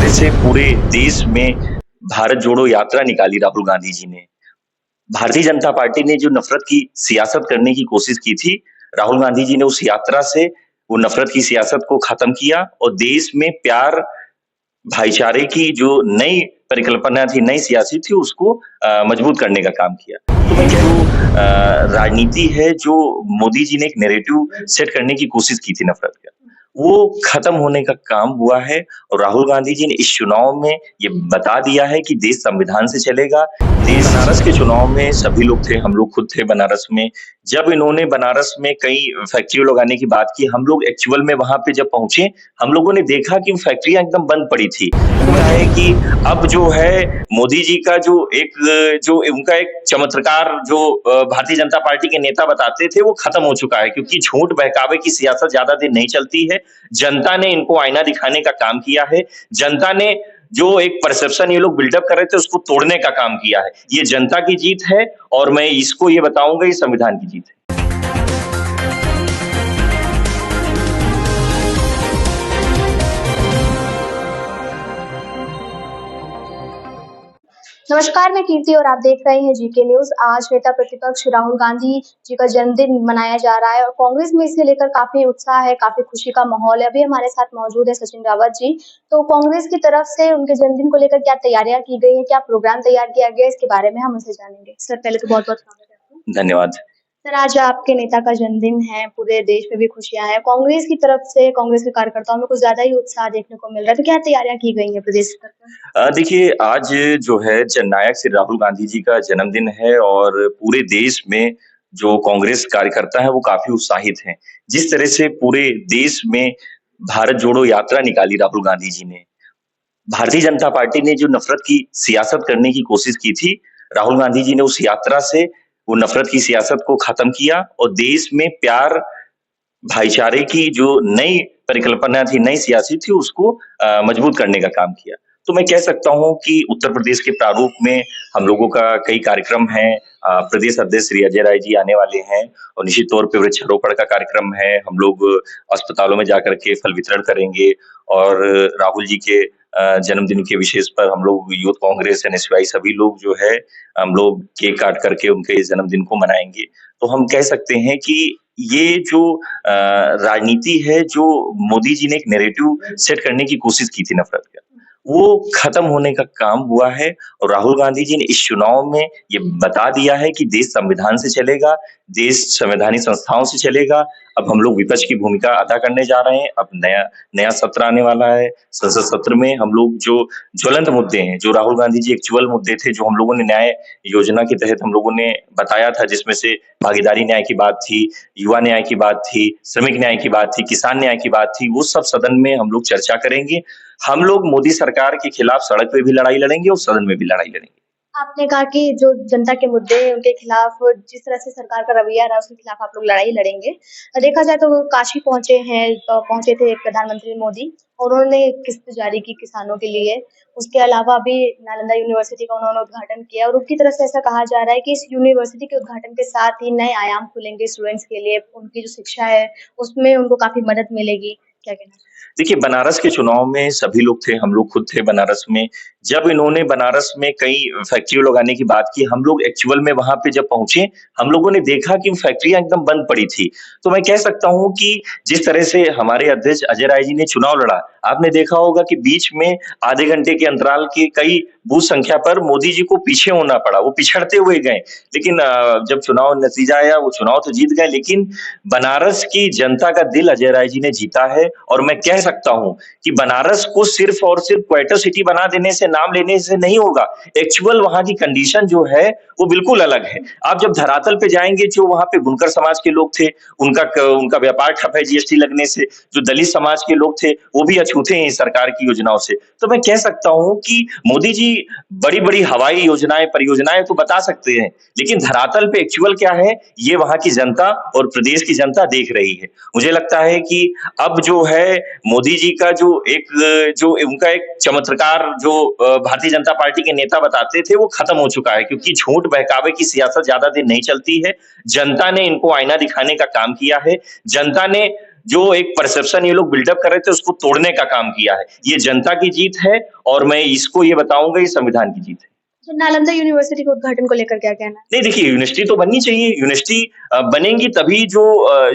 तरह से पूरे देश में भारत जोड़ो यात्रा निकाली राहुल गांधी जी ने। भारतीय जनता पार्टी ने जो नफरत की सियासत करने की कोशिश की थी, राहुल गांधी जी ने उस यात्रा से वो नफरत की सियासत को खत्म किया और देश में प्यार, भाईचारे की जो नई परिकल्पना थी, नई सियासत थी, उसको मजबूत करने का काम किया। तो मैं कह राजनीति है जो मोदी जी ने एक नैरेटिव सेट करने की कोशिश की थी नफरत का, वो खत्म होने का काम हुआ है और राहुल गांधी जी ने इस चुनाव में ये बता दिया है कि देश संविधान से चलेगा। देश बनारस के चुनाव में सभी लोग थे, हम लोग खुद थे बनारस में। जब इन्होंने बनारस में कई फैक्ट्री लगाने की बात की, हम लोग एक्चुअल में वहां पे जब पहुंचे, हम लोगों ने देखा कि वो फैक्ट्रियां एकदम बंद पड़ी थी। तो क्या है कि अब जो है मोदी जी का जो उनका एक चमत्कार जो भारतीय जनता पार्टी के नेता बताते थे, वो खत्म हो चुका है, क्योंकि झूठ बहकावे की सियासत ज्यादा दिन नहीं चलती है। जनता ने इनको आईना दिखाने का काम किया है। जनता ने जो एक परसेप्शन ये लोग बिल्डअप कर रहे थे, उसको तोड़ने का काम किया है। ये जनता की जीत है और मैं इसको ये बताऊंगा, ये संविधान की जीत है। नमस्कार, मैं कीर्ति और आप देख रहे हैं जीके न्यूज। आज नेता प्रतिपक्ष राहुल गांधी जी का जन्मदिन मनाया जा रहा है और कांग्रेस में इसे लेकर काफी उत्साह है, काफी खुशी का माहौल है। अभी हमारे साथ मौजूद है सचिन रावत जी। तो कांग्रेस की तरफ से उनके जन्मदिन को लेकर क्या तैयारियां की गई है, क्या प्रोग्राम तैयार किया गया है, इसके बारे में हम उनसे जानेंगे। सर, पहले तो बहुत बहुत स्वागत है आपका। धन्यवाद। सर, आज आपके नेता का जन्मदिन है, पूरे देश में भी खुशियां हैं। कांग्रेस की तरफ से कांग्रेस के कार्यकर्ताओं में कुछ ज्यादा ही उत्साह देखने को मिल रहा है, तो क्या तैयारियां की गई हैं प्रदेश स्तर पर? देखिए, आज जो है जननायक श्री राहुल गांधी जी का जन्मदिन है और पूरे देश में जो कांग्रेस कार्यकर्ता है वो काफी उत्साहित हैं। जिस तरह से पूरे देश में भारत जोड़ो यात्रा निकाली राहुल गांधी जी ने, भारतीय जनता पार्टी ने जो नफरत की सियासत करने की कोशिश की थी, राहुल गांधी जी ने उस यात्रा से वो नफरत की सियासत को खत्म किया और देश में प्यार, भाईचारे की जो नई परिकल्पना थी, नई सियासत थी, उसको मजबूत करने का काम किया। तो मैं कह सकता हूँ कि उत्तर प्रदेश के प्रारूप में हम लोगों का कई कार्यक्रम है। प्रदेश अध्यक्ष श्री अजय राय जी आने वाले हैं और निश्चित तौर पे वृक्षारोपण का कार्यक्रम है। हम लोग अस्पतालों में जाकर के फल वितरण करेंगे और राहुल जी के जन्मदिन के विशेष पर हम लोग यूथ कांग्रेस, एनएसयूआई सभी लोग जो है, हम लोग केक काट करके उनके जन्मदिन को मनाएंगे। तो हम कह सकते हैं कि ये जो राजनीति है जो मोदी जी ने एक नैरेटिव सेट करने की कोशिश की थी नफरत का, वो खत्म होने का काम हुआ है और राहुल गांधी जी ने इस चुनाव में ये बता दिया है कि देश संविधान से चलेगा, देश संवैधानिक संस्थाओं से चलेगा। अब हम लोग विपक्ष की भूमिका अदा करने जा रहे हैं। अब नया नया सत्र आने वाला है। संसद सत्र में हम लोग जो ज्वलंत मुद्दे हैं, जो राहुल गांधी जी एक्चुअल मुद्दे थे, जो हम लोगों ने न्याय योजना के तहत हम लोगों ने बताया था, जिसमें से भागीदारी न्याय की बात थी, युवा न्याय की बात थी, श्रमिक न्याय की बात थी, किसान न्याय की बात थी, वो सब सदन में हम लोग चर्चा करेंगे। हम लोग मोदी सरकार के खिलाफ सड़क पे भी लड़ाई लड़ेंगे और सदन में भी लड़ाई लड़ेंगे। आपने कहा कि जो जनता के मुद्दे हैं उनके खिलाफ जिस तरह से सरकार का रवैया रहा उसके खिलाफ आप लोग लड़ाई लड़ेंगे। देखा जाए तो वो काशी पहुंचे हैं, पहुंचे थे प्रधानमंत्री मोदी और उन्होंने किस्त जारी की किसानों के लिए। उसके अलावा भी नालंदा यूनिवर्सिटी का उन्होंने उद्घाटन किया और उनकी तरफ से ऐसा कहा जा रहा है कि इस यूनिवर्सिटी के उद्घाटन के साथ ही नए आयाम खुलेंगे स्टूडेंट्स के लिए, उनकी जो शिक्षा है उसमें उनको काफी मदद मिलेगी। क्या कहना? देखिए, बनारस के चुनाव में सभी लोग थे, हम लोग खुद थे बनारस में। जब इन्होंने बनारस में कई फैक्ट्री लगाने की बात की, हम लोग एक्चुअल में वहां पे जब पहुंचे, हम लोगों ने देखा कि वो फैक्ट्रियां एकदम बंद पड़ी थी। तो मैं कह सकता हूं कि जिस तरह से हमारे अध्यक्ष अजय राय जी ने चुनाव लड़ा, आपने देखा होगा कि बीच में आधे घंटे के अंतराल के कई बूथ संख्या पर मोदी जी को पीछे होना पड़ा, वो पिछड़ते हुए गए। लेकिन जब चुनाव नतीजा आया, वो चुनाव तो जीत गए, लेकिन बनारस की जनता का दिल अजय राय जी ने जीता है। और मैं कह सकता हूं कि बनारस को सिर्फ और सिर्फ क्वार्टर सिटी बना देने से, नाम लेने से नहीं होगा। एक्चुअल वहां की कंडीशन जो है वो बिल्कुल अलग है। आप जब धरातल पे जाएंगे, जो वहां पे बुनकर समाज के लोग थे, उनका व्यापार ठप है जीएसटी लगने से। जो दलित समाज के लोग थे, वो भी अछूते हैं इस सरकार की योजनाओं से। तो मैं कह सकता हूं कि मोदी जी बड़ी बड़ी हवाई योजनाएं, परियोजनाएं तो बता सकते हैं, लेकिन धरातल पे एक्चुअल क्या है, ये वहां की जनता और प्रदेश की जनता देख रही है। मुझे लगता है कि अब जो है मोदी जी का जो उनका एक चमत्कार जो भारतीय जनता पार्टी के नेता बताते थे, वो खत्म हो चुका है, क्योंकि झूठ बहकावे की सियासत ज्यादा दिन नहीं चलती है। जनता ने इनको आईना दिखाने का काम किया है। जनता ने जो एक परसेप्शन ये लोग बिल्डअप कर रहे थे उसको तोड़ने का काम किया है। ये जनता की जीत है और मैं इसको ये बताऊंगा ये संविधान की जीत है। तो नालंदा यूनिवर्सिटी के उद्घाटन को लेकर क्या कहना है? नहीं देखिए, यूनिवर्सिटी तो बननी चाहिए। यूनिवर्सिटी बनेंगी तभी जो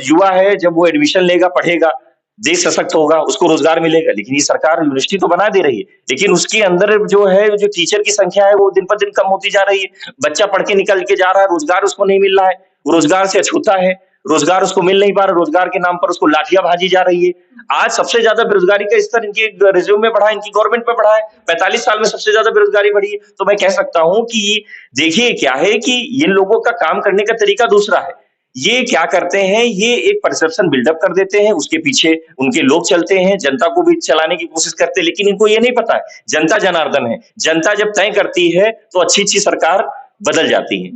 युवा है जब वो एडमिशन लेगा, पढ़ेगा, देश सशक्त होगा, उसको रोजगार मिलेगा। लेकिन ये सरकार यूनिवर्सिटी तो बना दे रही है, लेकिन उसके अंदर जो है जो टीचर की संख्या है वो दिन पर दिन कम होती जा रही है। बच्चा पढ़ के निकल के जा रहा है, रोजगार उसको नहीं मिल रहा है, वो रोजगार से अछूता है, रोजगार उसको मिल नहीं पा रहा, रोजगार के नाम पर उसको लाठियां भाजी जा रही है। आज सबसे ज्यादा बेरोजगारी का स्तर इनके रिज्यूम में बढ़ा है, इनकी गवर्नमेंट में बढ़ा है। 45 साल में सबसे ज्यादा बेरोजगारी बढ़ी है। तो मैं कह सकता हूं कि देखिए क्या है कि इन लोगों का काम करने का तरीका दूसरा है। ये क्या करते हैं, ये एक परसेप्शन बिल्डअप कर देते हैं, उसके पीछे उनके लोग चलते हैं, जनता को भी चलाने की कोशिश करते हैं, लेकिन इनको ये नहीं पता है जनता जनार्दन है। जनता जब तय करती है तो अच्छी-अच्छी सरकार बदल जाती है।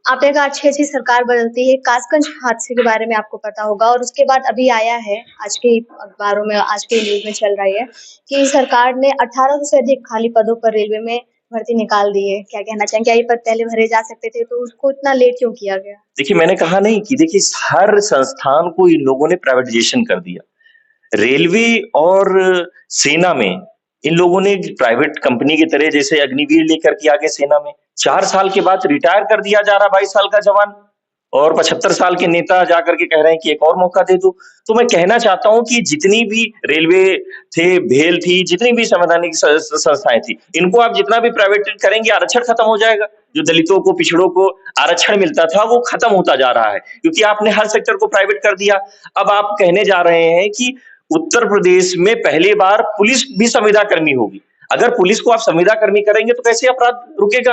आपने कहा अच्छी-अच्छी सरकार बदलती है, कासगंज हादसे के बारे में आपको पता होगा और उसके बाद अभी आया है, आज के अखबारों में, आज के न्यूज़ में चल रही है कि सरकार ने 1800 से अधिक खाली पदों पर रेलवे में भर्ती निकाल दी है। क्या कहना चाहेंगे? क्या ये पद पहले भरे जा सकते थे, तो उसको इतना लेट क्यों किया गया? देखिए मैंने कहा नहीं कि देखिए हर संस्थान को इन लोगों ने प्राइवेटाइजेशन कर दिया। रेलवे और सेना में इन लोगों ने प्राइवेट कंपनी की तरह जैसे अग्निवीर लेकर के आगे सेना में 4 साल के बाद रिटायर कर दिया जा रहा 22 साल का जवान और 75 साल के नेता जाकर के कह रहे हैं कि एक और मौका दे दो। तो मैं कहना चाहता हूं कि जितनी भी रेलवे थे, भेल थी, जितनी भी संवैधानिक संस्थाएं थी, इनको आप जितना भी प्राइवेट करेंगे आरक्षण खत्म हो जाएगा। जो दलितों को, पिछड़ों को आरक्षण मिलता था वो खत्म होता जा रहा है क्योंकि आपने हर सेक्टर को प्राइवेट कर दिया। अब आप कहने जा रहे हैं कि उत्तर प्रदेश में पहली बार पुलिस भी संविदा कर्मी होगी। अगर पुलिस को आप संविदा कर्मी करेंगे तो कैसे अपराध रुकेगा?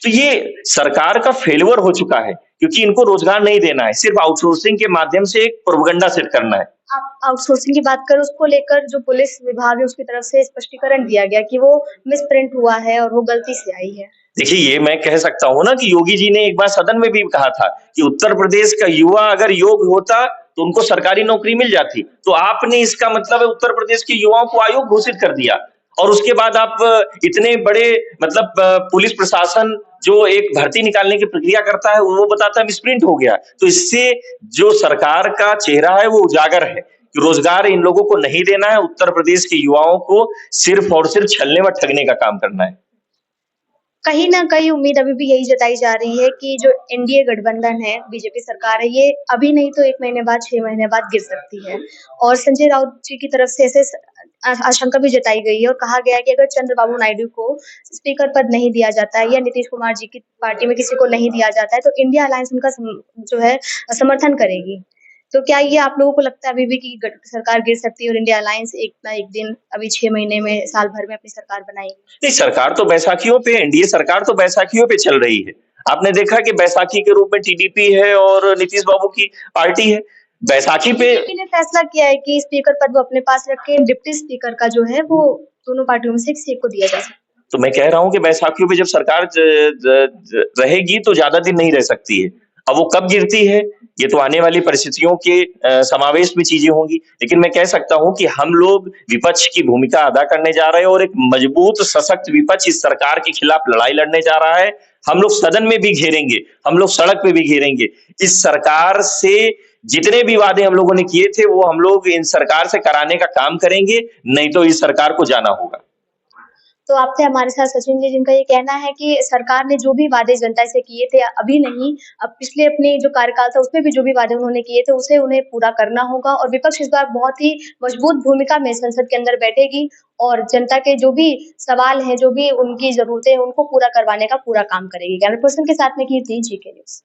तो ये सरकार का फेल्योर हो चुका है क्योंकि इनको रोजगार नहीं देना है, सिर्फ आउटसोर्सिंग के माध्यम से एक प्रोपेगेंडा सेट करना है। आप आउटसोर्सिंग की बात करें, उसको लेकर जो पुलिस विभाग है उसकी तरफ से स्पष्टीकरण दिया गया कि वो मिसप्रिंट हुआ है और वो गलती से आई है। देखिए ये मैं कह सकता हूं ना कि योगी जी ने एक बार सदन में भी कहा था कि उत्तर प्रदेश का युवा अगर योग्य होता तो उनको सरकारी नौकरी मिल जाती। तो आपने इसका मतलब है उत्तर प्रदेश के युवाओं को अयोग्य घोषित कर दिया और उसके बाद आप इतने बड़े मतलब पुलिस प्रशासन जो एक भर्ती निकालने की प्रक्रिया करता है वो बताता है मिसप्रिंट हो गया। तो इससे जो सरकार का चेहरा है वो उजागर है कि रोजगार इन लोगों को नहीं देना है, उत्तर प्रदेश के युवाओं को सिर्फ और सिर्फ छलने व ठगने का काम करना है। कहीं न कहीं उम्मीद अभी भी यही जताई जा रही है कि जो एनडीए गठबंधन है, बीजेपी सरकार है, ये अभी नहीं तो 1 महीने बाद, 6 महीने बाद गिर सकती है। और संजय राउत जी की तरफ से ऐसे आशंका भी जताई गई है और कहा गया है कि अगर चंद्रबाबू नायडू को स्पीकर पद नहीं दिया जाता है या नीतीश कुमार जी की पार्टी में किसी को नहीं दिया जाता है, तो इंडिया अलायंस उनका जो है समर्थन करेगी। तो क्या ये आप लोगों को लगता है अभी भी कि सरकार गिर सकती है और इंडिया अलायंस एक ना एक दिन अभी 6 महीने में, साल भर में अपनी सरकार बनाएगी? नहीं, सरकार तो बैसाखियों पे, एनडीए सरकार तो बैसाखियों पे चल रही है। आपने देखा कि बैसाखी के रूप में टीडीपी है और नीतीश बाबू की पार्टी है। बैसाखी पे बीजेपी ने फैसला किया है कि स्पीकर पद वो अपने पास रखे, डिप्टी स्पीकर का जो है वो दोनों पार्टियों में से किसी एक को दिया जा सकता है। तो मैं कह रहा हूं कि बैसाखियों पे जब सरकार रहेगी तो ज्यादा दिन नहीं रह सकती है। अब वो कब गिरती है ये तो आने वाली परिस्थितियों के समावेश में चीजें होंगी, लेकिन मैं कह सकता हूं कि हम लोग विपक्ष की भूमिका अदा करने जा रहे हैं और एक मजबूत सशक्त विपक्ष इस सरकार के खिलाफ लड़ाई लड़ने जा रहा है। हम लोग सदन में भी घेरेंगे, हम लोग सड़क पे भी घेरेंगे। इस सरकार से जितने भी वादे हम लोगों ने किए थे वो हम लोग इन सरकार से कराने का काम करेंगे, नहीं तो इस सरकार को जाना होगा। तो आप थे हमारे साथ सचिन जी, जिनका ये कहना है कि सरकार ने जो भी वादे जनता से किए थे, अभी नहीं, अब पिछले अपने जो कार्यकाल था उसमें भी जो भी वादे उन्होंने किए थे उसे उन्हें पूरा करना होगा और विपक्ष इस बार बहुत ही मजबूत भूमिका में संसद के अंदर बैठेगी और जनता के जो भी सवाल हैं, जो भी उनकी ज़रूरतें हैं, उनको पूरा करवाने का पूरा काम करेगी। कैमरा पर्सन के साथ में कीर्ति, जीके न्यूज़।